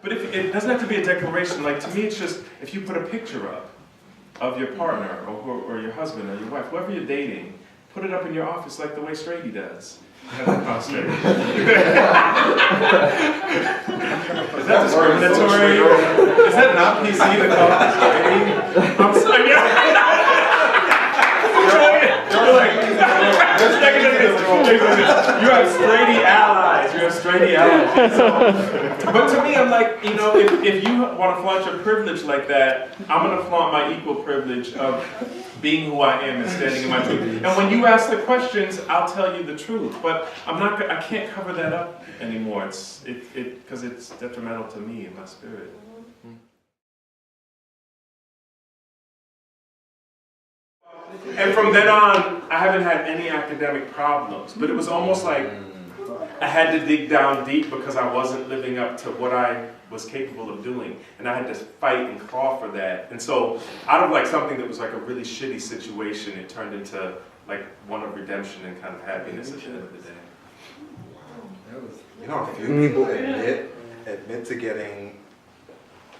But if it doesn't have to be a declaration. Like to me, it's just if you put a picture up of your partner or your husband or your wife, whoever you're dating, put it up in your office like the way Strady does. Is that discriminatory? Is that not PC to call it Strady? I'm sorry. You have Strady allies. You have Strady allies. So, but to me, I'm like, you know, if you want to flaunt your privilege like that, I'm going to flaunt my equal privilege of being who I am and standing in my truth. And when you ask the questions, I'll tell you the truth. But I can't cover that up anymore. Because it's detrimental to me and my spirit. And from then on, I haven't had any academic problems. But it was almost like I had to dig down deep because I wasn't living up to what I was capable of doing. And I had to fight and claw for that. And so out of like something that was like a really shitty situation, it turned into like one of redemption and kind of happiness at the end of the day. You know, a few people admit to getting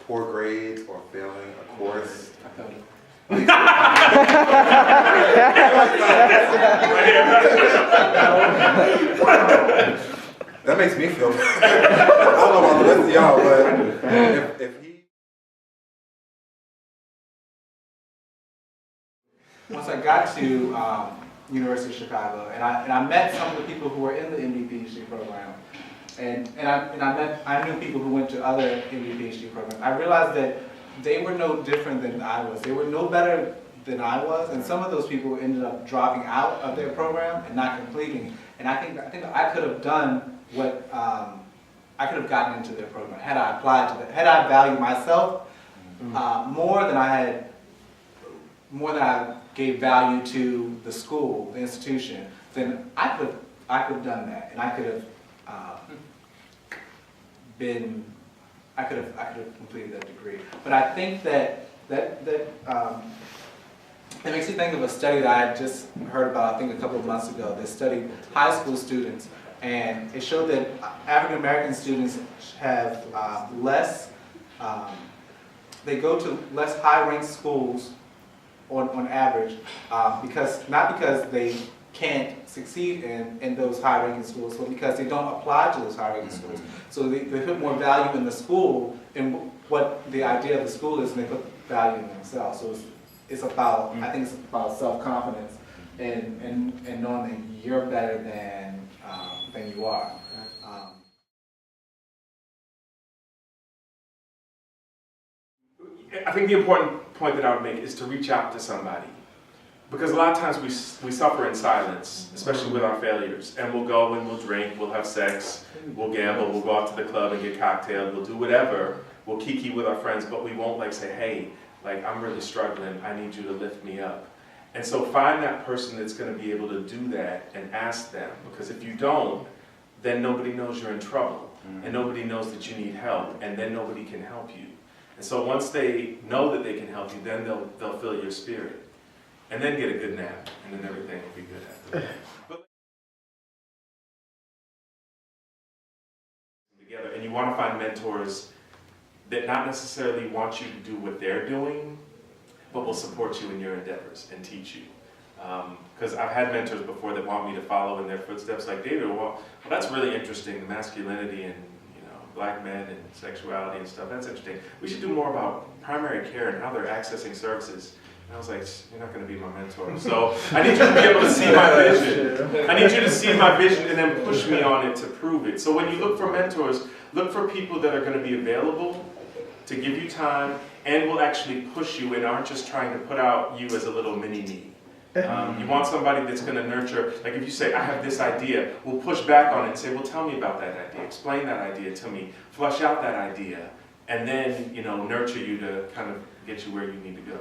poor grades or failing a course. That makes me feel bad. I don't know about the rest of y'all, but if he... Once I got to University of Chicago, and I met some of the people who were in the MD PhD program, and I knew people who went to other MD PhD programs. I realized that they were no different than I was. They were no better than I was, and some of those people ended up dropping out of their program and not completing. And I think I could have done what I could have gotten into their program had I applied to that. Had I valued myself more than I gave value to the school, the institution, then I could have done that, and I could have completed that degree. But I think that it makes me think of a study that I just heard about, I think a couple of months ago. They studied high school students, and it showed that African American students have they go to less high-ranked schools on average, not because they can't succeed in those high-ranking schools, but because they don't apply to those high-ranking schools. So they put more value in the school and what the idea of the school is, and they put value in themselves. So it's about, I think it's about self-confidence and knowing that you're better than you are. I think the important point that I would make is to reach out to somebody. Because a lot of times we suffer in silence, especially with our failures. And we'll go and we'll drink, we'll have sex, we'll gamble, we'll go out to the club and get cocktails, we'll do whatever. We'll kiki with our friends, but we won't like say, hey, like I'm really struggling, I need you to lift me up. And so find that person that's going to be able to do that and ask them. Because if you don't, then nobody knows you're in trouble. And nobody knows that you need help, and then nobody can help you. And so once they know that they can help you, then they'll fill your spirit. And then get a good nap, and then everything will be good after that. Together, and you want to find mentors that not necessarily want you to do what they're doing, but will support you in your endeavors and teach you. Because I've had mentors before that want me to follow in their footsteps, like David. Well, that's really interesting, the masculinity and black men and sexuality and stuff. That's interesting. We should do more about primary care and how they're accessing services. And I was like, you're not going to be my mentor. So I need you to be able to see my vision. I need you to see my vision and then push me on it to prove it. So when you look for mentors, look for people that are going to be available to give you time and will actually push you and aren't just trying to put out you as a little mini-me. You want somebody that's going to nurture, like if you say, I have this idea, we'll push back on it and say, well, tell me about that idea, explain that idea to me, flush out that idea, and then, nurture you to kind of get you where you need to go.